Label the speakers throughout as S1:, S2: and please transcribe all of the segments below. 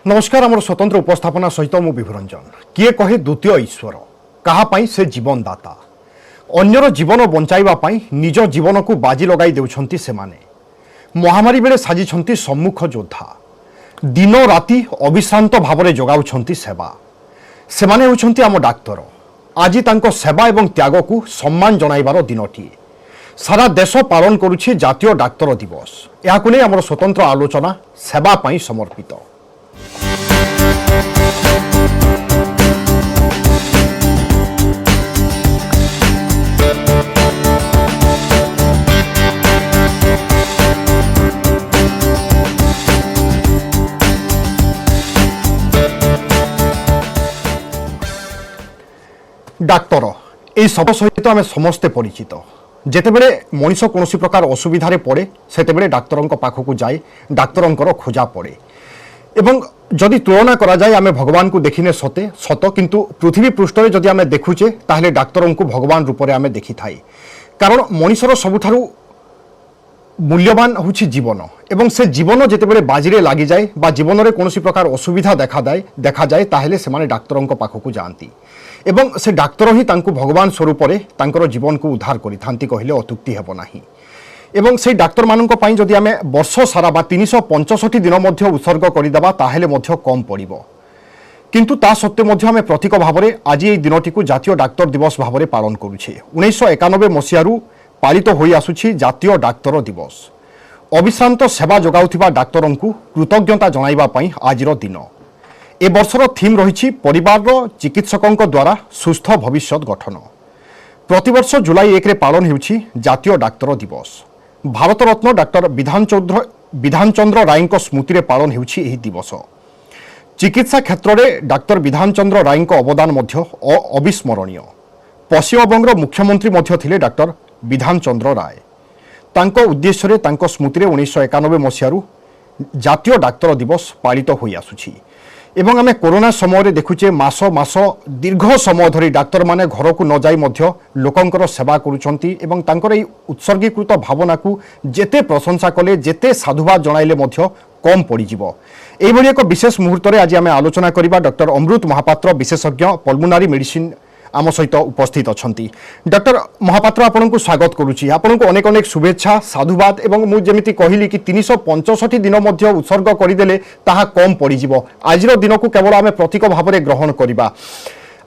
S1: नमस्कार आमर स्वतंत्र उपस्थापना सहित मु विभुरंजन किए कहे द्वितीय ईश्वर कहापाई से जीवनदाता अन्यर जीवन बंचाइबा निज जीवन को बाजी लगाई देउछंती सेमाने महामारी बेले साजिछंती सम्मुख योद्धा दिन राति अविश्रांत भावरे जगाउछंती सेवा सेमाने होउछंती आम डाक्तर आज तांको सेवा एवं त्याग को सम्मान जणाइबार दिनटी सारा देश पालन करुछि जातीय डाक्तर दिवस याकु नै आमर स्वतंत्र आलोचना सेवा पाई समर्पित। डाक्तर यही शब्द सहित आम समस्ते परिचित जेतेबेले मनीष कौन प्रकार असुविधारे पड़े सेतेबेले डाक्तर पाखक जाए डाक्तर खोजा पड़े एवं जदि तुलना करा जाए आम भगवान को देखिने सते सत किंतु पृथ्वी पृष्ठ जदि आम देखुचे ताहले डाक्तर को भगवान रूप में आम देखि थाई कारण मनीषर सबुठारु मूल्यवान होछि जीवन एवं से जीवन जेतेबेले बाजीरे लागि जाए बा जीवन में कौन प्रकार असुविधा देखा जाए ताहले सेमाने डाक्तर पाखक जाती एवं से डाक्तर ही तांको भगवान स्वरूप तांकर जीवन को उद्धार करिथांती कहिले अत्युक्ति हेबो नाही एवं से डाक्तर माननको पई जदि आमे वर्ष सारा बा 365 दिन मध्य उत्सर्ग करिदेबा ताहेले मध्य कम पड़िबो किंतु ता सत्त्वे मध्य आमे प्रतीक भावरे आज एई दिनटी को जातीय डाक्तर दिवस भावरे पालन करूछे 1991 मसियारू पालित होई आसुछि जातीय डाक्तर दिवस अविश्रांत सेवा जोगाउथिबा डाक्तरंकु कृतज्ञता जणाइबा पई आजिर दिन ए वर्षर थीम रही परिवार चिकित्सकों द्वारा सुस्थ भविष्य गठन प्रतिवर्ष जुलाई 1 पालन होउछि जातीय डाक्तर दिवस भारत रत्न डाक्टर विधान चंद्र राय स्मृति रे पालन होउछि एही दिवस चिकित्सा क्षेत्र में डाक्टर विधान चंद्र राय अवदान मध्य अविस्मरणीय पश्चिमबंग मुख्यमंत्री मध्य थिले डाक्टर विधान चंद्र राय तांको उद्देश्य तांको स्मृति 1991 मसियारू जातीय डाक्तर दिवस पालित होई आसुछि एवं आमे कोरोना समय रे देखुचे मास मास दीर्घ समय धरी डाक्तर माने घर को न जाई मध्य लोकंकर सेवा करूछंती एवं तांकर एई उत्सर्गीकृत भावना को जेते प्रशंसा कले जेते साधुवाद जणाइले मध्य कम पड़ी जिवो एई भली एक विशेष मुहूर्त रे आज आमे आलोचना करिबा डॉक्टर अमृत महापात्र विशेषज्ञ पल्मोनारी मेडिसिन आम सहित उपस्थित अच्छा डॉक्टर महापात्र आपन को स्वागत करुच्ची आपन को अनेक अनेक शुभेच्छा साधुवाद एवं मुझे जमी कहली कि 365 दिन मध्य उत्सर्ग करदेले ताहा कम पड़ीजिवो आजिर दिन को केवल आम प्रतीक भाव में ग्रहण करवा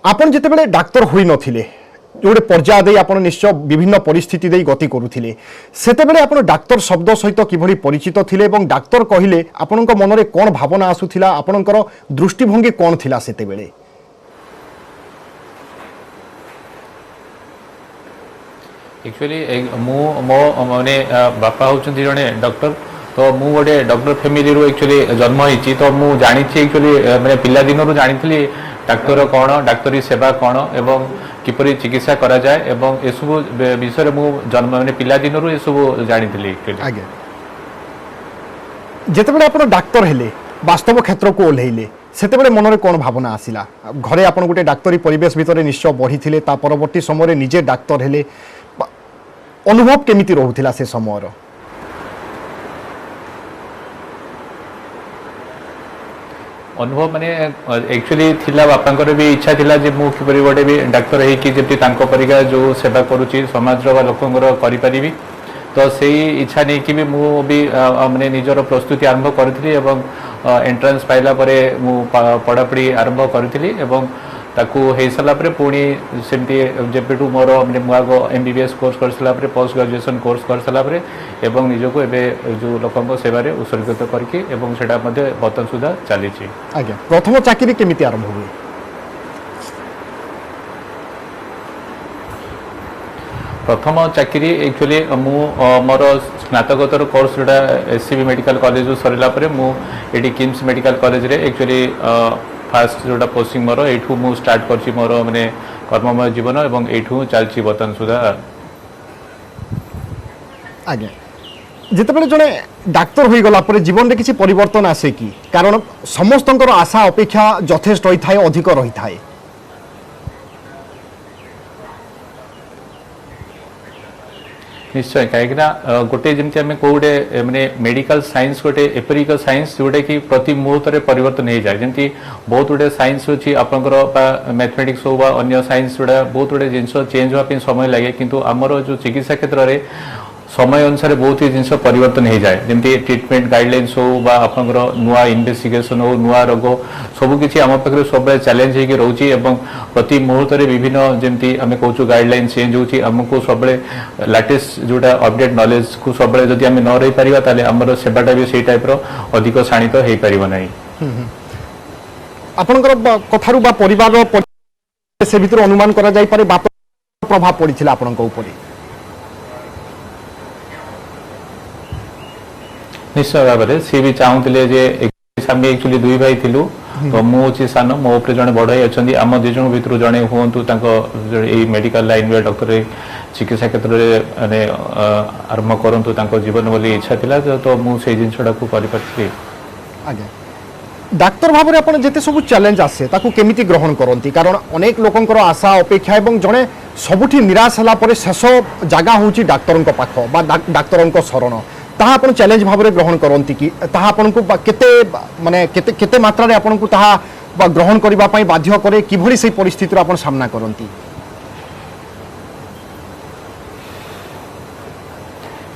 S1: आपन जितेबाला डाक्तर होई नथिले जोड़े पर्याय दे आपन निश्चय विभिन्न परिस्थिति दे गति करुथिले सेतेबेले आपन डाक्तर शब्द सहित किभली परिचित थिले एवं डाक्तर कहिले आपन मन में कौन भावना आसुथिला आपनकर दृष्टिभंगी कौन थिला सेतेबेले
S2: एक्चुअली मो माने बापा होचंती जने डॉक्टर तो मु गोटे डॉक्टर फैमिली रो एक्चुअली जन्म होईची तो मु जानि छी एक्चुअली माने पिला दिन रो जानिथली डाक्तर कोन डाक्तरी सेवा कोन एवं किपरि चिकित्सा करा जाय एवं ए सब विषय मु जन्म माने पिला दिन रो ए सब जानिथली एक्चुअली
S1: आगे जेतेबेले आपण डाक्तर हेले वास्तव क्षेत्र को ओल्हेइले सेतेबेले मन में कौन भावना आसिला घरे आपण गोटे डाक्तरी परिवेश भितर निश्चय बढ़ी थिले ता परवर्ती समय निजे डाक्तर हेले अनुभव केमिति रहुथिला से समय
S2: अनुभव माने एक्चुअली थिला बापांकर भी इच्छा थिला जे मु किपरि गोटे भी डाक्तर है कि जेति तांको परिगा जो सेवा करूची समाज रो लोकंकर करि परिबी तो सेही इच्छा नहीं कि भी मु भी माने निजर प्रस्तुति आरंभ करथिली एवं एंट्रेंस पाइला परे मु पढ़ापढ़ी आरंभ करथिली एवं ताकू हे सला परे पुणी सेमती जेपेटू मोर माने मुआगो एमबीबीएस कोर्स कर सला परे पोस्ट ग्रेजुएशन कोर्स कर सला परे एवं निजको एबे जो लोकंको सेवा रे उत्सर्गित करके एवं सेटा मध्ये बर्तन सुधा चली छी
S1: आज्ञा प्रथम चाकरी केमिति आरंभ हुए
S2: प्रथम चाकरी एक्चुअली मु मोर स्नातकोत्तर कोर्स जोटा एससीबी मेडिकल कॉलेज जो सरला परे मु एडी किम्स मेडिकल कॉलेज रे एक्चुअली फास्ट जोटा पोस्टिंग मोर एठू मु स्टार्ट करछि मोर माने कर्ममय जीवन एवं एठू चलछि बर्तन सुधा
S1: आज्ञा जितेबाला जड़े डाक्तर हो गला पर जीवन में किसी परिवर्तन आसे कि कारण समस्तंकर आशा अपेक्षा यथेष्ट होई थाए अधिक रही थाए
S2: निश्चय कहीं गोटे जमी आम कौ गोटे माने मेडिकल साइंस गोटे एपरिक साइंस जोटा कि प्रति मुहूर्त परिवर्तन हो जाए जमी बहुत गुटे साइंस अच्छी आपंकर मैथमेटिक्स हो अन्य साइंस जोड़ा बहुत गुटे जिनस चेंज होगा समय लगे किंतु आमर जो चिकित्सा क्षेत्र में समय अनुसार बहुत ही जिन परिवर्तन हो जाए जमी ट्रिटमेंट गाइडलाइंस हो आपंकर नुआ इन्वेस्टिगेशन हो नुआ रोग सबकि आम पाखे सब चैलेंज होगी रोचे प्रति मुहूर्त विभिन्न जमी आम कहूँ गाइडलाइन चेंज होमको सब लाटेस्ट जोटा अपडेट नॉलेज को सब जदि आम न रही पार आमर सेवाटा भी से टाइप अधिक शाणित हो पार ना
S1: आपणकर कथारू बा परिवार से भीतर अनुमान करा जाय पारे बाप प्रभाव पड़िथिला आपणक ऊपर
S2: निश्चय भाव में सी भी चाहूले आम एक्चुअली दुई भाई थिलु तो मुझे सान मो उपरे जड़े बड़ भाई अच्छा आम दुई जन भर जड़े हूँ मेडिकल लाइन में डॉक्टर चिकित्सा क्षेत्र में आरंभ करूँ जीवन बोली इच्छा थिला तो मुझे जिनसा कर
S1: डाक्तर भाव में आप जिते सब चैलेंज आसे ताकू केमिति ग्रहण करती कारण अनेक लोकंकर आशा अपेक्षा एवं जड़े सबुठी निराश होला शेष जगह हूँ डाक्तर पाख बा डाक्तर शरण ताहा आपण चैलेंज भाव में ग्रहण करती कि ताहा आपण को केते माने केते केते मात्रा रे आपण को ताहा ग्रहण करबा पई बाध्य करे किभली से परिस्थिति आपण सामना करती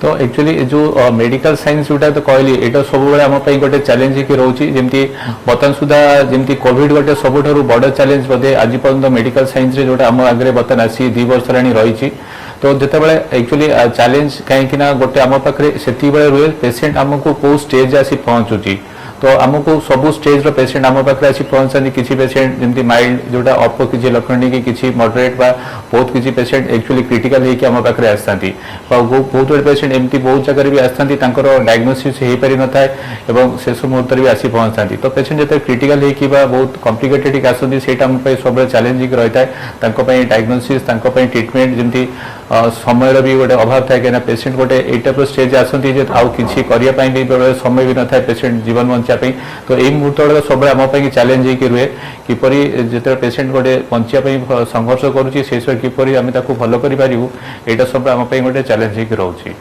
S2: तो एक्चुअली जो मेडिकल साइंस जोटा तो कहली एटा सब बेले आम गोटे चैलेंज की रोची जमी बर्तमान सुधा जमी कोविड गोटे सबुठ बड़ चैलेंज बोधे आज पर्यटन मेडिकल साइंस जोटा आम आगे बर्तमान आसी 2 वर्ष रही तो जिते बड़े एक्चुअली चैलेंज कहीं गोटे आम पाखे से रुए पेसेंट आमको कौ स्टेज आसी पहुंचुची तो आमको सबू स्टेज पेसेंट आम पाखे आसी पहुंचाती किसी पेसेंट जमी माइल्ड जोटा अल्प किसी लक्षण नहीं कि मॉडरेट बा बहुत किसी पेसेंट एक्चुअली क्रिटिकल होकर आम पाखे आसती बहुत गुड़े पेसेंट एमती बहुत जगह भी आसती डायग्नोसिस हो पारि न था शेष मुहूर्त भी आसी पहुंचाती तो पेसेंट जो क्रिटिकल होकर बहुत कम्प्लिकेटेड आसती से सब चैलेंजिंग रही है डायग्नोसिस ट्रिटमेंट जमी समय भी गोटे अभाव था कहीं पेसेंट गोटे ये टाइप स्टेज आसती आउ कि करने भी समय भी न था पेसेंट जीवन बचापी तो यही मुहूर्त गुड़ा सब आम चैलेंज होकर रुए किपरि जो पेसेंट गोटे बचापी संघर्ष करुच्ची से किपरि आम भल कर सब आम गोटे चैलेंज होकर रोचे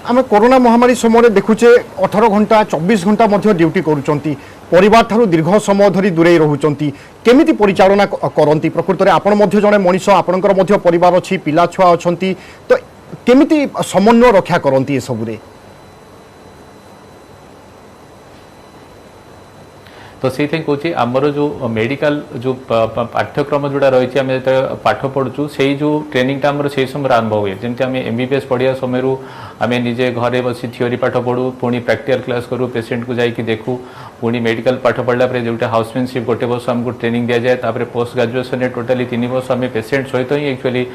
S1: आम कोरोना महामारी समय देखुचे 18 घंटा 24 घंटा ड्यूटी करुचंती परिवार ठारू दीर्घ समय धरी दूरे रोचंती केमिति परिचालना करंती प्रकृत में आपण जड़े मनीष आपणकर परिवार अच्छी पिला छुआ अच्छी तो केमिति समन्वय रक्षा करंती ए सबुरे
S2: तो से कौच आमर जो मेडिकल जो पाठ्यक्रम जोड़ा रही आम जो पाठ पढ़ु से जो ट्रेनिंगटा आम से समय आरंभ हुए जमी आम MBBS पढ़िया समय आम निजे घरे बसी थियोरी पाठ पढ़ू पुणी प्रैक्टिकल क्लास करूँ पेसेंट को जाकि देखू पुणी मेडिकल पाठ पढ़ला जो हाउसमैनशिप गोटे वर्ष आमको ट्रेनिंग दि जाए तापर पोस्ट ग्रेजुएशन टोटाली 3 वर्ष आम पेसेंट सहित ही एक्चुअली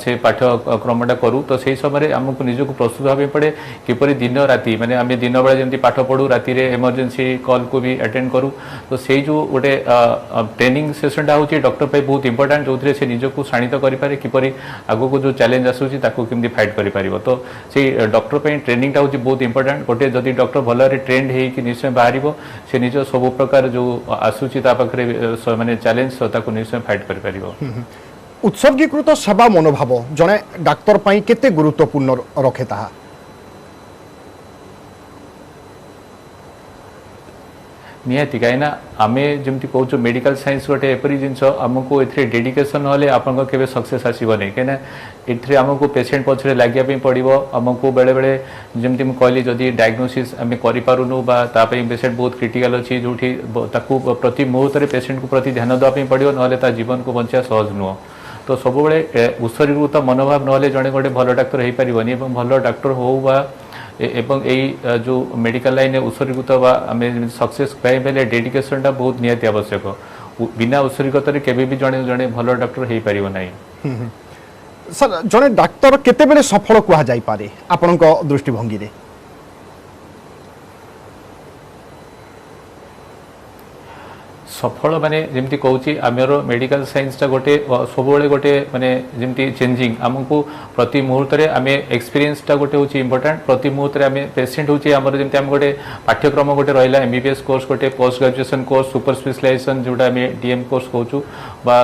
S2: से पाठ्यक्रमटा करूँ तो से समय आमको निजक प्रस्तुत होगा पड़े किपरि दिन राति माने आम दिन बेला जमी पाठ पढ़ू राति इमरजेंसी कॉल को भी अटेंड करूँ तो से जो गोटे ट्रेनिंग सेसनटा हूँ डॉक्टर पे बहुत इंपोर्टेंट जो से निजक शाणित करें किपरि आगक जो चैलेंज आसूसी केमती फाइट कर तो से डॉक्टर पे ट्रेनिंगटा हूँ बहुत इंपोर्टेंट गोटे जदि डॉक्टर भल ट्रेंड हो निश्चय बाहर से निज सब प्रकार जो आसूची पाखे माने चैलेंज निश्चय फाइट कर
S1: उत्सर्गीकृत सेवा मनोभाव जड़े डाक्तर पाई केते गुरुत्वपूर्ण रखे ताहा
S2: निहाती कहीं आम जमी कहूँ मेडिकल साइंस गोटे एपरी जिन आमको ए डेडिकेशन ना आप सक्सेस आसबनी कहीं आमको पेसेंट पछरे लगे पड़ो आमको बेले बेले जमी मुझे कहली जदि डायग्नोसिस आम करूँ पेसेंट बहुत क्रिटिकल अच्छी जो प्रति मुहूर्त पेसेंट को प्रति ध्यान देवाई पड़ो ना जीवन को बचा सहज नुह तो सब उत्सर्गीकृत मनोभाव ना जड़े गोटे भल डाक्तर हो पारनी भल डाक्तर हो एवं यही जो मेडिकल लाइन उत्सर्गीकृत आम सक्सेस पाइबे डेडिकेशनटा बहुत निहाती आवश्यक बिना उत्सर्गीकृत केबे भी जड़े जड़े भल डाक्टर हो पार ना
S1: सर जड़े डाक्तर केते बेले सफल कह जाई पारे आपनक दृष्टिभंगी रे
S2: सफल माने जमी कहूँ आमर मेडिकल साइंसटा गोटे सब गोटे माने जमी चेंजिंग आमको प्रति मुहूर्त आम एक्सपीरियंसटा गोटे हूँ इंपोर्टेंट प्रति मुहूर्त आम पेसेंट हूँ आमर जमी आम गोटे पाठ्यक्रम गोटे रहा MBBS कोर्स गोटे post graduation course super specialization जोटा आम DM कोर्स कहूँ बा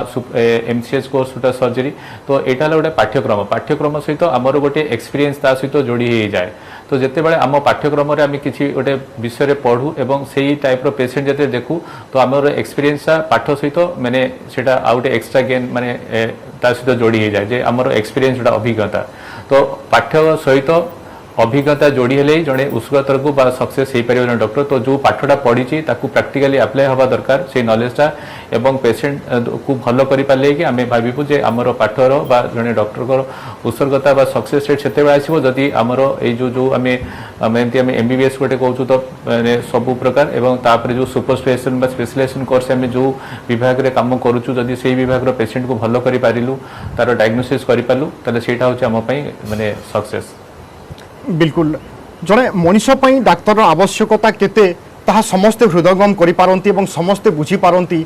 S2: MCS कोर्स गोटे सर्जरी तो यहाँ गोटे पाठ्यक्रम सहित आमर गोटे एक्सपीरियंस ता सहित जोड़ी हो जाए तो जिते बड़े आम पाठ्यक्रम आम किसी गोटे विषय पढ़ू एवं से टाइप पेसेंट जिते देखू तो आमर एक्सपीरियंस पाठ सहित माने सेटा आउ गोटे एक्सट्रा गेन माने ता सहित जोड़ी हो जाए जे आमर एक्सपीरियंस जोटा अभिज्ञता तो पाठ्य सहित अभिज्ञता जोड़ी हेले जड़े उत्सुकतर को सक्सेस हो पार जन डॉक्टर तो जो पाठटा पढ़ी प्रैक्टिकली अप्लाई हवा दरकार से नॉलेजटा एवं पेशेंट को भल कर पारे कि आम भावु जे आमर पाठर बा जड़े डॉक्टर को उत्सर्गता बा सक्सेस रेट से आसो जदि आमर जो आम एमती आम MBBS गोटे कहूँ तो सबू प्रकार एवं तापर जो सुपर स्पेशल स्पेशलाइजेशन कोर्स आम जो विभाग में कम करुचु जदि से विभाग पेशेंट को भल कर पारू तार डायग्नोसिस करूँ तेटा हूँ आम माने सक्सेस
S1: बिल्कुल जड़े मनीष डाक्तर आवश्यकता केते ताहा समस्ते हृदयंगम करि पारंती एवं समस्ते बुझी पारंती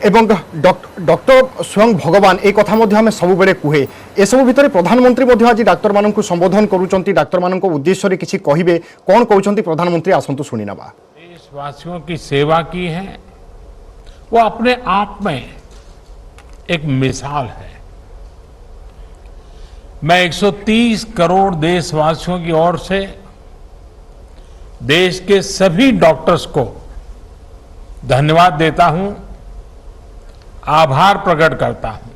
S1: एवं डॉक्टर स्वयं भगवान एक कथा मध्य आमे सब बेले कुहे ए सब भितर प्रधानमंत्री मध्य आज डाक्तर माननकु संबोधन करूचंती डाक्तर माननको उद्देश्य रे किछि कहिबे कोन कहउचंती प्रधानमंत्री आसंतु सुनि नबा
S3: देशवासियों की सेवा की है वो अपने आप में एक मिसाल है। मैं 130 करोड़ देशवासियों की ओर से देश के सभी डॉक्टर्स को धन्यवाद देता हूं, आभार प्रकट करता हूं।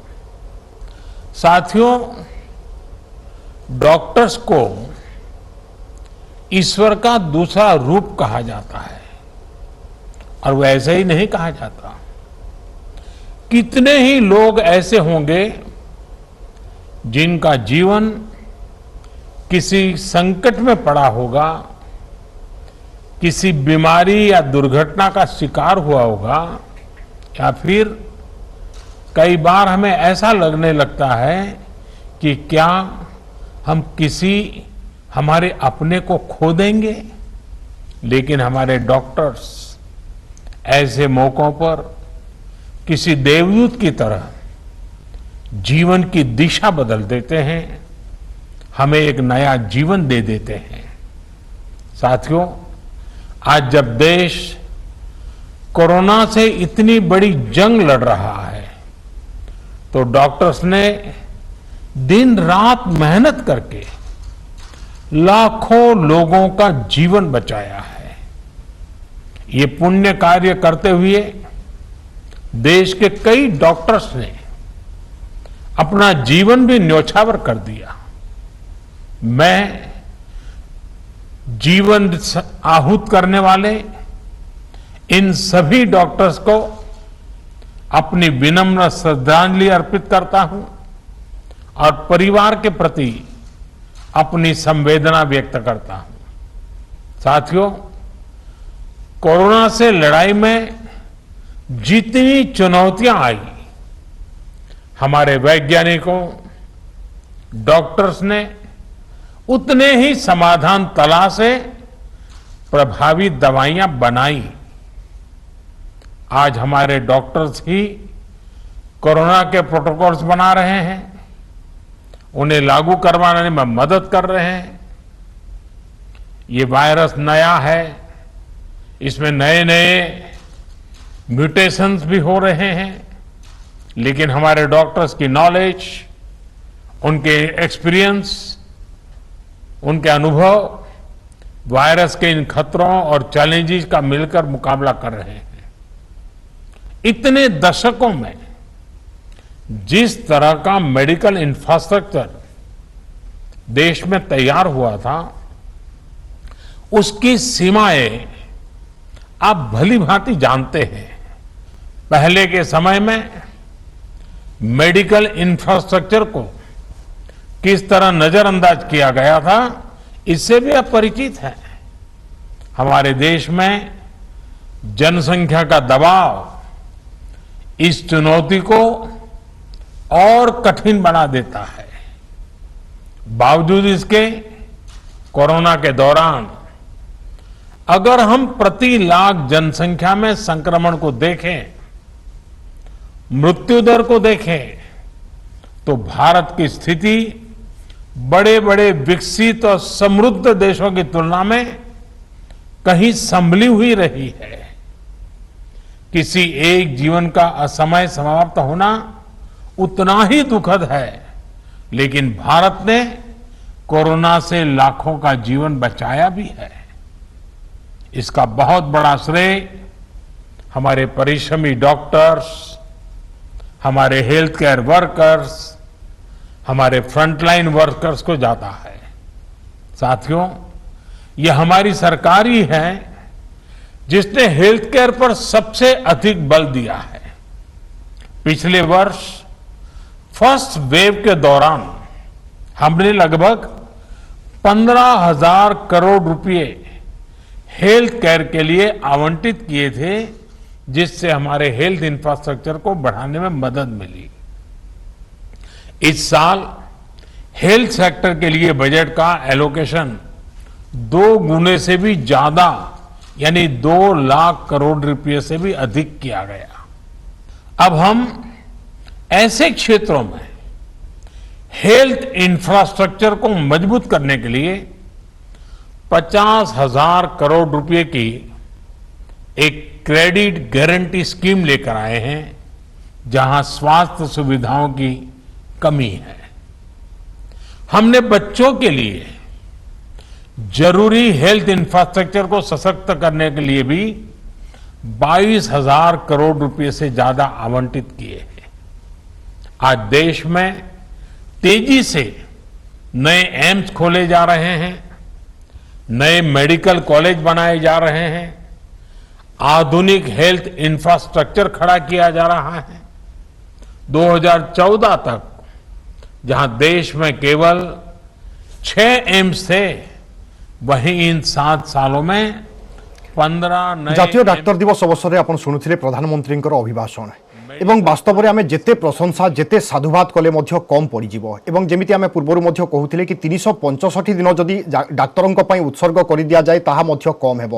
S3: साथियों, डॉक्टर्स को ईश्वर का दूसरा रूप कहा जाता है और वो ऐसे ही नहीं कहा जाता। कितने ही लोग ऐसे होंगे जिनका जीवन किसी संकट में पड़ा होगा, किसी बीमारी या दुर्घटना का शिकार हुआ होगा, या फिर कई बार हमें ऐसा लगने लगता है कि क्या हम किसी हमारे अपने को खो देंगे। लेकिन हमारे डॉक्टर्स ऐसे मौकों पर किसी देवदूत की तरह जीवन की दिशा बदल देते हैं, हमें एक नया जीवन दे देते हैं। साथियों, आज जब देश कोरोना से इतनी बड़ी जंग लड़ रहा है तो डॉक्टर्स ने दिन रात मेहनत करके लाखों लोगों का जीवन बचाया है। ये पुण्य कार्य करते हुए देश के कई डॉक्टर्स ने अपना जीवन भी न्यौछावर कर दिया। मैं जीवन आहूत करने वाले इन सभी डॉक्टर्स को अपनी विनम्र श्रद्धांजलि अर्पित करता हूं और परिवार के प्रति अपनी संवेदना व्यक्त करता हूं। साथियों, कोरोना से लड़ाई में जितनी चुनौतियां आई, हमारे वैज्ञानिकों, डॉक्टर्स ने उतने ही समाधान तलाशे, प्रभावी दवाइयां बनाई। आज हमारे डॉक्टर्स ही कोरोना के प्रोटोकॉल्स बना रहे हैं, उन्हें लागू करवाने में मदद कर रहे हैं। ये वायरस नया है, इसमें नए नए म्यूटेशंस भी हो रहे हैं, लेकिन हमारे डॉक्टर्स की नॉलेज, उनके एक्सपीरियंस, उनके अनुभव वायरस के इन खतरों और चैलेंजेस का मिलकर मुकाबला कर रहे हैं। इतने दशकों में जिस तरह का मेडिकल इंफ्रास्ट्रक्चर देश में तैयार हुआ था, उसकी सीमाएं आप भली भांति जानते हैं। पहले के समय में मेडिकल इंफ्रास्ट्रक्चर को किस तरह नजरअंदाज किया गया था, इससे भी आप परिचित हैं। हमारे देश में जनसंख्या का दबाव इस चुनौती को और कठिन बना देता है। बावजूद इसके कोरोना के दौरान अगर हम प्रति लाख जनसंख्या में संक्रमण को देखें, मृत्यु दर को देखें, तो भारत की स्थिति बड़े बड़े विकसित और समृद्ध देशों की तुलना में कहीं संभली हुई रही है। किसी एक जीवन का असमय समाप्त होना उतना ही दुखद है, लेकिन भारत ने कोरोना से लाखों का जीवन बचाया भी है। इसका बहुत बड़ा श्रेय हमारे परिश्रमी डॉक्टर्स, हमारे हेल्थ केयर वर्कर्स, हमारे फ्रंटलाइन वर्कर्स को जाता है। साथियों, ये हमारी सरकार ही है जिसने हेल्थ केयर पर सबसे अधिक बल दिया है। पिछले वर्ष फर्स्ट वेव के दौरान हमने लगभग 15,000 करोड़ रुपए हेल्थ केयर के लिए आवंटित किए थे, जिससे हमारे हेल्थ इंफ्रास्ट्रक्चर को बढ़ाने में मदद मिली। इस साल हेल्थ सेक्टर के लिए बजट का एलोकेशन 2 गुने से भी ज्यादा यानी 2 लाख करोड़ रुपए से भी अधिक किया गया। अब हम ऐसे क्षेत्रों में हेल्थ इंफ्रास्ट्रक्चर को मजबूत करने के लिए 50,000 करोड़ रुपए की एक क्रेडिट गारंटी स्कीम लेकर आए हैं, जहां स्वास्थ्य सुविधाओं की कमी है। हमने बच्चों के लिए जरूरी हेल्थ इंफ्रास्ट्रक्चर को सशक्त करने के लिए भी 22,000 करोड़ रुपए से ज्यादा आवंटित किए हैं। आज देश में तेजी से नए एम्स खोले जा रहे हैं, नए मेडिकल कॉलेज बनाए जा रहे हैं, आधुनिक हेल्थ इंफ्रास्ट्रक्चर खड़ा किया जा रहा है। 2014 तक जहां देश में केवल 6 एम्स थे, वहीं इन 7 सालों में 15 नए
S1: জাতীয় ডাক্তার দিবস অবসরে আপন শুনুଥିଲେ প্রধানমন্ত্রীଙ୍କର অভিভাষণ এবং বাস্তবরে আমি যেতে প্রশংসা যেতে সাধুবাদ কলে মধ্য কম পড়িଯିବ এবং যেমিতি আমি পূর্বরু মধ্য কহুଥିଲେ কি 365 দিন যদি ডাক্তারଙ୍କ ପାଇଁ উৎসর্গ কৰি দিয়া যায় তাহা মধ্য কম ହେବ।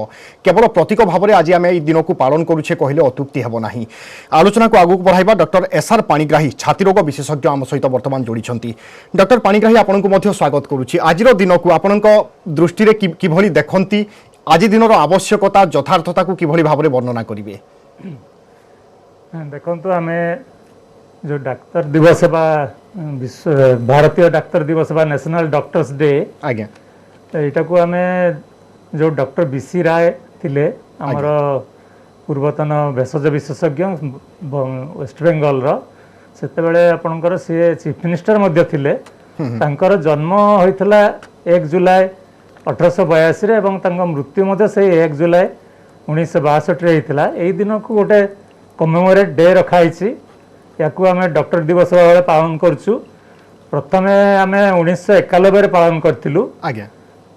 S1: কেবল প্রতীক ভাବରେ আজি আমি এই দিনকু পালন କରୁଛେ কহিলে অত্যুক্তি ହେବ ନାହିଁ। আলোচনাକୁ আগুক বঢ়াইবা ডক্টর এসআর পাণিগ্রাহী ছাতিরোগ বিশেষজ্ঞ আম সহিত বর্তমান যোড়িছন্তি। ডক্টর পাণিগ্রাহী ଆପଣଙ୍କୁ ମଧ୍ୟ স্বাগত କରୁଛି। আজিର দিনকু ଆପଣଙ୍କ দৃষ্টিরে কিভଳି দেখନ୍ତି, আজি দিনର আবশ্যকতা যথার্থতাକୁ কিভଳି ভাବରେ বর্ণনা করিবে?
S4: देखु आम जो डाक्तर दिवस बा भारतीय डाक्तर दिवस बा नेशनल डॉक्टर्स डे
S1: आज्ञा
S4: यहाँ को आम जो डॉक्टर बीसी राय थिले आमर पूर्वतन भेषज विशेषज्ञ वेस्ट बेंगल सेतेबेले आपणकर सी चीफ मिनिस्टर मध्य थिले। तांकर जन्म होइथला 1 जुलाई 1882 रे एवं तांका मृत्यु मध्य से 1 जुलाई 1962 रे होइथला। एई दिन को गोटे कमेमोरेट डे रखाई या आम डॉक्टर दिवस भाव पालन करुँ। प्रथम आम 1991 पालन करूँ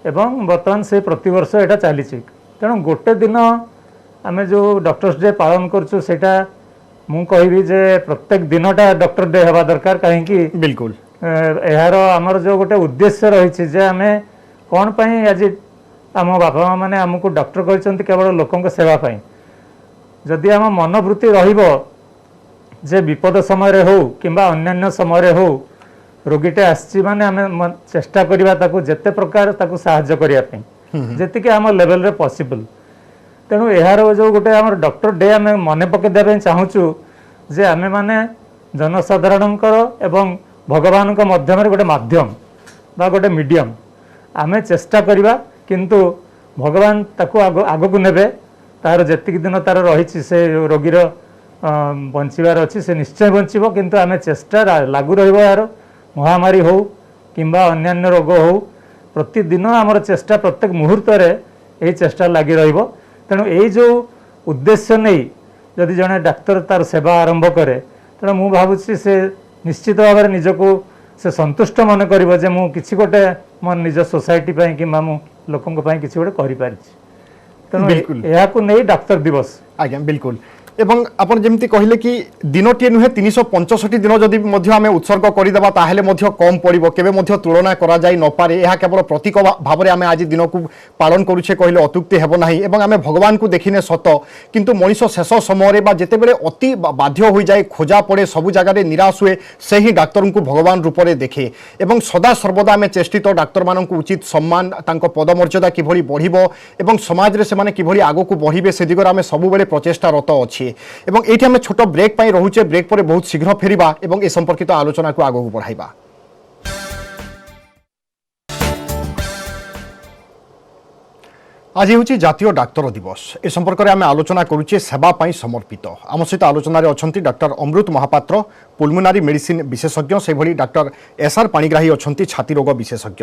S4: एवं बर्तमान से प्रतिवर्ष यहाँ चली। तेणु गोटे दिन आम जो डॉक्टर्स डे पालन करूँ से मु कहबी जे प्रत्येक दिनटा डॉक्टर डे हवा दरकार। कहीं
S1: बिल्कुल
S4: यार आमर जो गोटे उद्देश्य रही जे आम कौन पाई आज आम बापा माँ मैंने आमको डॉक्टर कहते केवल लोकों सेवा पाई। जदि आम मनोवृत्ति रहिबो जे विपद समय हो किंबा अन्यान्य समय हो रोगीटे आसी माने आम चेष्टा करिबा ताकू जेते प्रकार ताकू सहाय्य करिया पे जेति के आम लेवल रे पॉसिबल। तेणु यार जो गोटे आम डॉक्टर डे आम मन पके देबे चाहूचु जे आमे माने जनसाधारणकर एवं भगवान को मध्यम गोटे माध्यम बा गोटे मीडियम आमे चेष्टा करिबा, किंतु भगवान ताकू आगो को नेबे। तार जेतिक दिन तार रही से रोगीर बंचार अच्छी से निश्चय बंचब, किंतु आम चेष्टा लागू यार महामारी हो किंबा अन्यान्य रोग हो प्रतिदिन आमर चेष्टा प्रत्येक मुहूर्त यही चेष्टा लगी रहिबो। तेणु यही जो उद्देश्य नहीं जदि जड़े डाक्तर तार सेवा आरंभ करे तेणु मु भावुची से निश्चित भाव में निजको से संतुष्ट मन करिबो जे मु किछि गोटे मोर निज सोसाइटी पई कि मु लोकन पई किछि गोटे करि पारिछि।
S1: बिल्कुल
S4: यहाँ नहीं डाक्तर दिवस
S1: आज्ञा बिल्कुल। एवं आपन जेमती कहले कि दिनटी नुहे 365 दिन जदि मध्य आमे उत्सर्ग करिदेबा ताहेले मध्य कम पड़िबो, केबे मध्य तुलना करा जाय न पारे। यह केवल प्रतीक भाव में आमे आज दिन को पालन करूछे कहले अत्युक्ति हेबो नाही। एवं आमे भगवान को देखिने सत, किंतु मनीष शेष समय बा जेतेबेले अति बाध्य हो जाए खोजा पड़े सबु जगह निराश हुए से ही डाक्तर को भगवान रूप में देखे। एवं सदा सर्वदा आमे चेष्टित डाक्तर मानक उचित सम्मान तांको पदमर्यादा किभଳି बढ़िबो एवं समाज रे से माने किभଳି आगो को बढ़िबे से दिगरे आमे सबुबेले प्रचेष्टा रत अछि। এবং এইটি আমি ছোট ব্রেক পাই রহুছে ব্রেক পরে বহুত শীঘ্র ফেরিবা এবং এ সম্পর্কিত আলোচনাকে আগুক বঢ়াইবা। আজ হচ্ছে জাতীয় ডাক্তার দিবস। এ সম্পর্কে আমি আলোচনা করুছে সেবা পাই সমর্পিত। আমার সহ আলোচনার অনেক ডক্টর অমৃত মহাপাত্র পুলমোনারি মেডিসিন বিশেষজ্ঞ, সেইভাবে ডক্টর এসআর পাণিগ্রাহী অনেক ছাতি রোগ বিশেষজ্ঞ।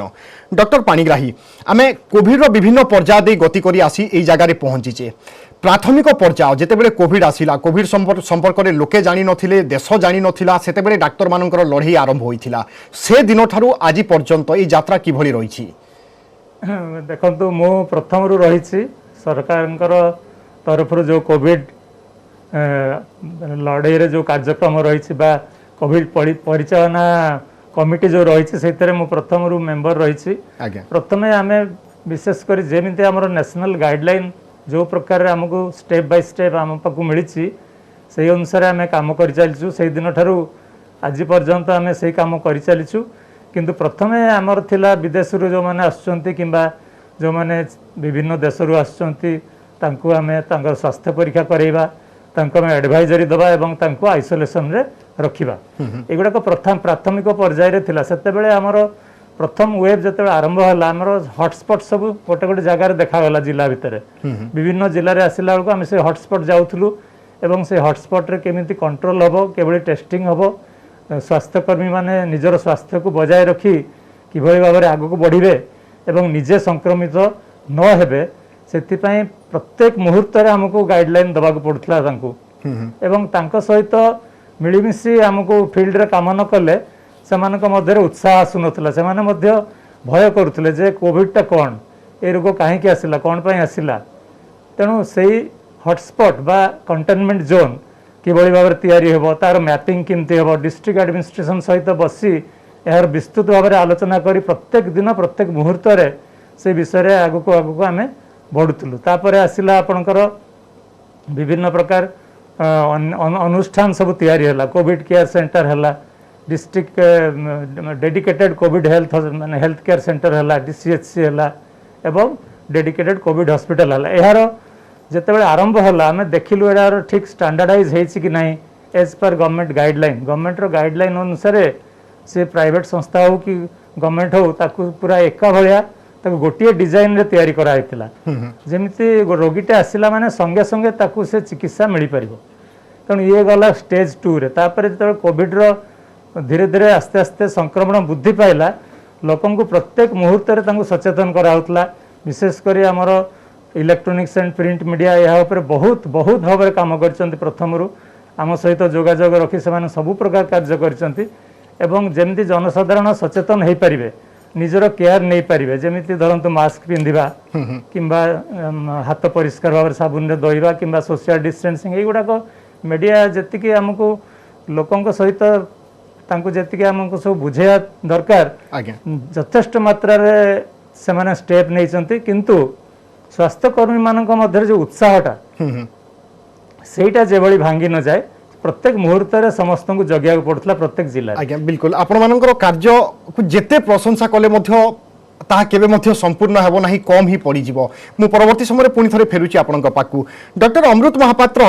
S1: ডক্টর পাণিগ্রাহী, আমি কোভিডর বিভিন্ন পর্যায় দিয়ে গতি করে আসি এই জায়গায় পৌঁছিছে। প্রাথমিক পর্যায় যেতবে কোভিড আসিলা, কোভিড সম্পর্কে লোকে জানি নথিলে, দেশ জানি নথিলা, সেতবে ডাক্তার মানଙ୍କର লড়াই আরম্ভ হয়েছিল। সে দিন ঠারু আজ পর্যন্ত এই যাত্রা কিভাবে রয়েছে?
S4: ଦେଖନ୍ତୁ ମୁଁ ପ୍ରଥମରୁ ରହିଛି ସରକାରଙ୍କର ତରଫରୁ ଯେଉଁ କୋଭିଡ଼ ଲଢ଼େଇରେ ଯେଉଁ କାର୍ଯ୍ୟକ୍ରମ ରହିଛି ବା କୋଭିଡ଼ ପରିଚାଳନା କମିଟି ଯେଉଁ ରହିଛି ସେଇଥିରେ ମୁଁ ପ୍ରଥମରୁ ମେମ୍ବର ରହିଛି। ପ୍ରଥମେ ଆମେ ବିଶେଷ କରି ଯେମିତି ଆମର ନ୍ୟାସନାଲ ଗାଇଡ଼ଲାଇନ୍ ଯେଉଁ ପ୍ରକାରରେ ଆମକୁ ଷ୍ଟେପ୍ ବାଇ ଷ୍ଟେପ୍ ଆମ ପାଖକୁ ମିଳିଛି ସେଇ ଅନୁସାରେ ଆମେ କାମ କରିଚାଲିଛୁ। ସେଇଦିନ ଠାରୁ ଆଜି ପର୍ଯ୍ୟନ୍ତ ଆମେ ସେଇ କାମ କରିଚାଲିଛୁ। କିନ୍ତୁ ପ୍ରଥମେ ଆମର ଥିଲା ବିଦେଶରୁ ଯେଉଁମାନେ ଆସୁଛନ୍ତି କିମ୍ବା ଯେଉଁମାନେ ବିଭିନ୍ନ ଦେଶରୁ ଆସୁଛନ୍ତି ତାଙ୍କୁ ଆମେ ତାଙ୍କର ସ୍ୱାସ୍ଥ୍ୟ ପରୀକ୍ଷା କରାଇବା, ତାଙ୍କୁ ଆମେ ଆଡ଼ଭାଇଜରି ଦେବା ଏବଂ ତାଙ୍କୁ ଆଇସୋଲେସନରେ ରଖିବା। ଏଗୁଡ଼ାକ ପ୍ରାଥମିକ ପର୍ଯ୍ୟାୟରେ ଥିଲା। ସେତେବେଳେ ଆମର ପ୍ରଥମ ୱେଭ୍ ଯେତେବେଳେ ଆରମ୍ଭ ହେଲା ଆମର ହଟସ୍ପଟ୍ ସବୁ ଗୋଟେ ଗୋଟେ ଜାଗାରେ ଦେଖାଗଲା ଜିଲ୍ଲା ଭିତରେ। ବିଭିନ୍ନ ଜିଲ୍ଲାରେ ଆସିଲା ବେଳକୁ ଆମେ ସେ ହଟସ୍ପଟ୍ ଯାଉଥିଲୁ ଏବଂ ସେ ହଟସ୍ପଟ୍ରେ କେମିତି କଣ୍ଟ୍ରୋଲ ହେବ, କିଭଳି ଟେଷ୍ଟିଂ ହେବ, ସ୍ୱାସ୍ଥ୍ୟକର୍ମୀ ମାନେ ନିଜର ସ୍ୱାସ୍ଥ୍ୟକୁ ବଜାୟ ରଖି କିଭଳି ଭାବରେ ଆଗକୁ ବଢ଼ିବେ ଏବଂ ନିଜେ ସଂକ୍ରମିତ ନ ହେବେ ସେଥିପାଇଁ ପ୍ରତ୍ୟେକ ମୁହୂର୍ତ୍ତରେ ଆମକୁ ଗାଇଡ଼ଲାଇନ୍ ଦେବାକୁ ପଡ଼ୁଥିଲା ତାଙ୍କୁ। ଏବଂ ତାଙ୍କ ସହିତ ମିଳିମିଶି ଆମକୁ ଫିଲ୍ଡରେ କାମ ନ କଲେ ସେମାନଙ୍କ ମଧ୍ୟରେ ଉତ୍ସାହ ଆସୁନଥିଲା। ସେମାନେ ମଧ୍ୟ ଭୟ କରୁଥିଲେ ଯେ କୋଭିଡ଼ଟା କ'ଣ, ଏ ରୋଗ କାହିଁକି ଆସିଲା, କ'ଣ ପାଇଁ ଆସିଲା। ତେଣୁ ସେଇ ହଟସ୍ପଟ୍ ବା କଣ୍ଟେନମେଣ୍ଟ ଜୋନ୍ কিভাবে ভাবে তৈরি হব, তার ম্যাপিং কেমতি হব, ডিস্ট্রিক্ট আডমিনিস্ট্রেশন সহিত বসি এর বিস্তৃত ভাবে আলোচনা করি প্রত্যেক দিন প্রত্যেক মুহূর্তে সেই বিষয়ে আগুক আগুক আমি বড়ুলু। তারপরে আসিলা আপনার বিভিন্ন প্রকার অনুষ্ঠান সব তৈরি হল। কোভিড কেয়ার সেন্টার হল, ডিস্ট্রিক্ট ডেডিকেটেড কোভিড মানে হেলথ কেয়ার সেন্টার হল, ডিসিএচসি হল এবং ডেডিকেটেড কোভিড হসপিটাল হল। এর যেতবে আরম্ভ হল আমি দেখিলু এটার ঠিক স্ট্যান্ডার্ডাইজ হয়েছে কি নাই এজ পার গভর্নমেন্ট গাইডলাইন। গভর্নমেন্টর গাইডলাইন অনুসারে সে প্রাইভেট সংস্থা হোক কি গভর্নমেন্ট হোক তাকে পুরা একা ভায়া তাকে গোটিয়ে ডিজাইন রে তৈরি করা হয়েছিল যেমিতি রোগীটা আসিলা মানে সঙ্গে সঙ্গে তাকে সে চিকিৎসা মিলি পারিব। তেণু ইয়ে গলা স্টেজ 2 রে। তারপরে যেতবে কোভিডর ধীরে ধীরে আস্তে আস্তে সংক্রমণ বৃদ্ধি পাইলা লোকଙ୍କୁ প্রত্যেক মুহূর্তে তাকে সচেতন করা হউতলা। বিশেষ করে আমার ইলেকট্রনিক্স এন্ড প্রিন্ট মিডিয়া ଏହା ଉପରେ ବହୁତ ଭାବରେ କାମ କରିଛନ୍ତି। ପ୍ରଥମରୁ ଆମ ସହିତ ଯୋଗାଯୋଗ ରଖି ସେମାନେ ସବୁ ପ୍ରକାର କାର୍ଯ୍ୟ କରିଛନ୍ତି ଏବଂ ଯେମିତି ଜନସାଧାରଣ ସଚେତନ ହେଇପାରିବେ, ନିଜର କେୟାର ନେଇପାରିବେ, ଯେମିତି ଧରନ୍ତୁ ମାସ୍କ ପିନ୍ଧିବା କିମ୍ବା ହାତ ପରିଷ୍କାର ଭାବରେ ସାବୁନରେ ଧୋଇବା କିମ୍ବା ସୋସିଆଲ ଡିଷ୍ଟାନ୍ସିଂ, ଏଇଗୁଡ଼ାକ ମିଡ଼ିଆ ଯେତିକି ଆମକୁ ଲୋକଙ୍କ ସହିତ ତାଙ୍କୁ ଯେତିକି ଆମକୁ ସବୁ ବୁଝେଇବା ଦରକାର ଯଥେଷ୍ଟ ମାତ୍ରାରେ ସେମାନେ ଷ୍ଟେପ୍ ନେଇଛନ୍ତି। କିନ୍ତୁ ସ୍ୱାସ୍ଥ୍ୟକର୍ମୀ ମାନଙ୍କ ମଧ୍ୟରେ ଯେଉଁ ଉତ୍ସାହଟା ସେଇଟା ଯେଭଳି ଭାଙ୍ଗି ନ ଯାଏ ପ୍ରତ୍ୟେକ ମୁହୂର୍ତ୍ତରେ ସମସ୍ତଙ୍କୁ ଜଗିବାକୁ ପଡୁଥିଲା ପ୍ରତ୍ୟେକ ଜିଲ୍ଲାରେ।
S1: ଆଜ୍ଞା ବିଲକୁଲ ଆପଣମାନଙ୍କର କାର୍ଯ୍ୟକୁ ଯେତେ ପ୍ରଶଂସା କଲେ ମଧ୍ୟ ତାହା କେବେ ମଧ୍ୟ ସମ୍ପୂର୍ଣ୍ଣ ହେବ ନାହିଁ, କମ୍ ହିଁ ପଡ଼ିଯିବ। ମୁଁ ପରବର୍ତ୍ତୀ ସମୟରେ ପୁଣି ଥରେ ଫେରୁଛି ଆପଣଙ୍କ ପାଖକୁ। ଡକ୍ଟର ଅମୃତ ମହାପାତ୍ର,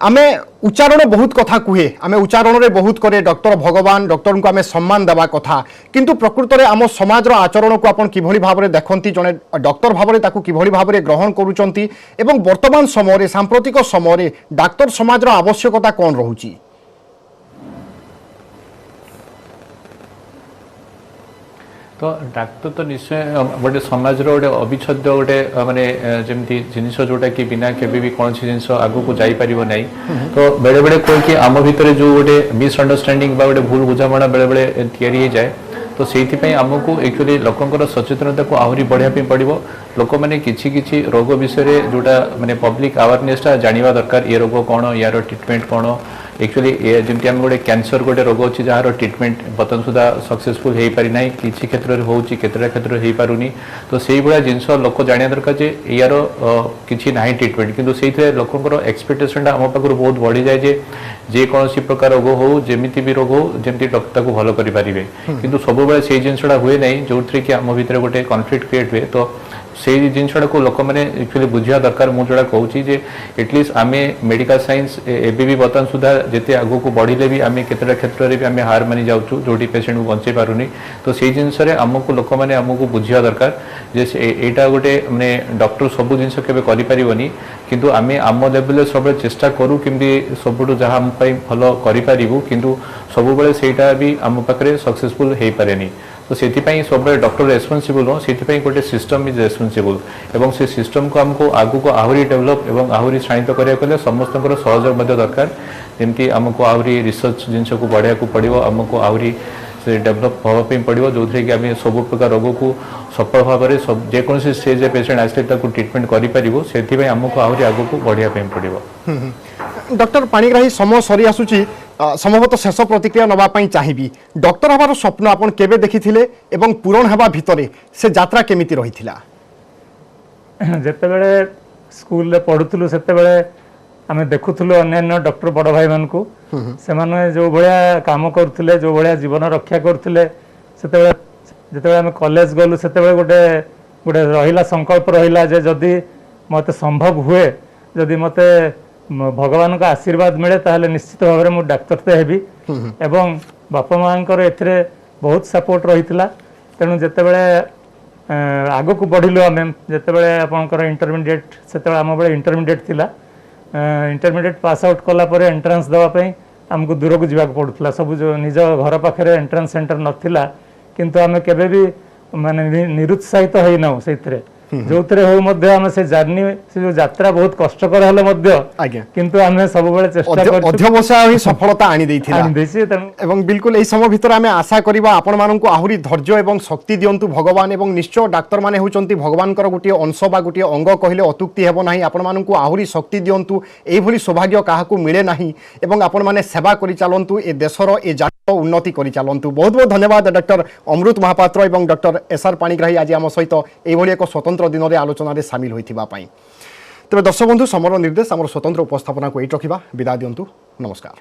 S1: ଆମେ ଉଚ୍ଚାରଣ ବହୁତ କଥା କୁହେ, ଆମେ ଉଚ୍ଚାରଣରେ ବହୁତ করে ডক্টর ভগবান ডক্টরଙ୍କୁ ଆମେ ସମ୍ମାନ ଦେବା କଥା, କିନ୍ତୁ ପ୍ରକୃତରେ ଆମ ସମାଜର ଆଚରଣକୁ ଆପଣ କିଭଳି ଭାବରେ ଦେଖନ୍ତି, ଜଣେ ଡକ୍ଟର ଭାବରେ ତାକୁ କିଭଳି ଭାବରେ ଗ୍ରହଣ କରୁଛନ୍ତି ଏବଂ ବର୍ତ୍ତମାନ ସମୟରେ ସାମ୍ପ୍ରତିକ ସମୟରେ ଡାକ୍ତର ସମାଜର ଆବଶ୍ୟକତା କ'ଣ ରହୁଛି?
S2: तो डाक्तर तो निश्चय गोटे समाज गोटे अविच्छेद्य गोटे माने जमती जिनिस जोटा कि बिना केबे भी कौन सी जिनिस आगु को जाई परिबो नहीं। तो बेले बेले कोई कि आम भितर जो गोटे मिसअंडरस्टैंडिंग बा गोटे भूल बुझामणा बेले बेले तैयारी हो जाए। तो सेइथिपई आमको एक्चुअली लोकंकर सचेतनता को आहरी बढ़िया पे पड़िबो। लोक माने किछि किछि रोग विषय रे जोटा माने पब्लिक अवेयरनेसटा जानिबा दरकार। ये रोग कोन, यार ट्रीटमेंट कोन, एक्चुअली ये जमती आम गोटे कैंसर गोटे रोग अच्छी जार ट्रीटमेंट बर्तमान सुधा सक्सेसफुल हो पारि ना, किसी क्षेत्र में होची केतटा क्षेत्र हो पारुनी। तो से भाया जिनस लोक जाना दरकार जे यार किसी ना ट्रीटमेंट, किंतु से लोकंर एक्सपेक्टेशनटा आम पाखु बहुत बढ़ी जाए जे कौन प्रकार रोग हो जमीती भी रोग हो जमी डॉक्टर को भल करें। किंतु सब से जिनसा हुए ना जो थी कि आम भर गोटे कन्फ्लिक्ट क्रिएट हुए। तो से जिनसा को लोक मैंने एक्चुअली बुझा दरकार मुझे जोड़ा कहूँ जे एटलिस्ट आम मेडिकल साइंस एबी भी बर्तमान सुधा जिते आगू को बढ़िले भी आम केतटा क्षेत्र में भी आम हार मानि जाऊँ जो पेसेंट को बचे पारुनी तो से जिनस आमको लोक मैंने आमको बुझा दरकार जे एटा गोटे माने डॉक्टर सब जिन करें किंतु आम आम लेवल सब चेष्टा करूँ कि सबुठ जहाँ आम भल करूँ किंतु सब बेले सेटा भी आम पाखे सक्सेसफुल हो पारे तो से सब डॉक्टर रेस्पॉन्सिबल हो से गोटे सिस्टम इज रेस्पॉन्सिबल एवं से सिस्टम को आमको आगू को आहरी डेवलप एवं आहरी शाणित करा समस्त सहयोग दरकार जमी आमको आहरी रिसर्च जिन को बढ़ाया पड़ो आमको आहरी से डेवलप हाँपी पड़ो जो थी कि आम सब प्रकार रोग को सफल भाव में सब जेकोसी स्टेज पेसेंट आसले ट्रिटमेंट कर आमको आहरी आगू को बढ़िया पड़ो
S1: डॉक्टर पाणिग्राही समय सरी आसुची संभवतः शेष प्रतिक्रिया नवाई चाहिए डॉक्टर हबार स्वप्न आपन केबे देखिथिले एवं पूरण हेबा भितरे से यात्रा केमिति रहिथिला
S4: जेते बेले स्कूल रे पढुथुलु सेते बेले आमे देखुथुलु अन्य डॉक्टर बड़ भाई मान को से माने जो भलिया काम करथुले जो भलिया जीवन रक्षा करथुले सेते बेले जेते बेले आमे कॉलेज गलु सेते बेले गोटे गोटे रहिला संकल्प रहिला जे जदी मते संभव हुए जदी मते भगवान का आशीर्वाद मिले ताहले निश्चित भाव में डाक्तर तो हेबी एवं बापा मांकर एथिरे बहुत सपोर्ट रहितला तेणु जेते बेले आगो को बढ़िलु आमे जेते बेले आपनकर इंटरमीडिएट सेते बेले आम बेले इंटरमीडिएट थिला इंटरमीडिएट पास आउट कला परे एंट्रांस देवा पई हमको दूर को जीवा पड़ुतला सब जो निज घर पाखरे एंट्रांस सेंटर नथिला किंतु आमे केबे भी माने निरुत्साहित होई नाउ सेथिरे जो हो मध्य आम से जर्नी से जो यात्रा बहुत कष्टकर हेले मध्य किंतु आमे सब बेले चेष्टा कर
S1: अध्यवसाय ही सफलता आनी देथिला एवं बिल्कुल एई समय भितर आमे आशा करिबा आपण माननकु आहुरी धैर्य एवं शक्ति दियंतु भगवान एवं निश्चय डाक्तर माने होचंती भगवान कर गुटी अंश बा गुटी अंग कहिले अतुक्ति हेबो नाही आपण माननकु आहुरी शक्ति दियंतु एई भली सौभाग्य काहाकु मिले नाही एवं आपण माने सेवा करि चालंतु ए देशर ए उन्नति करि चालंतु बहुत बहुत धन्यवाद डॉक्टर अमृत महापात्र एवं डॉक्टर एसआर पाणिग्राही आज आम सहित एभली एक स्वतंत्र दिन में आलोचन सामिल होइथिबा पई तेरे दर्शक बंधु समर निर्देश आम स्वतंत्र उपस्थापना को एट रखिबा विदा दियंतु नमस्कार।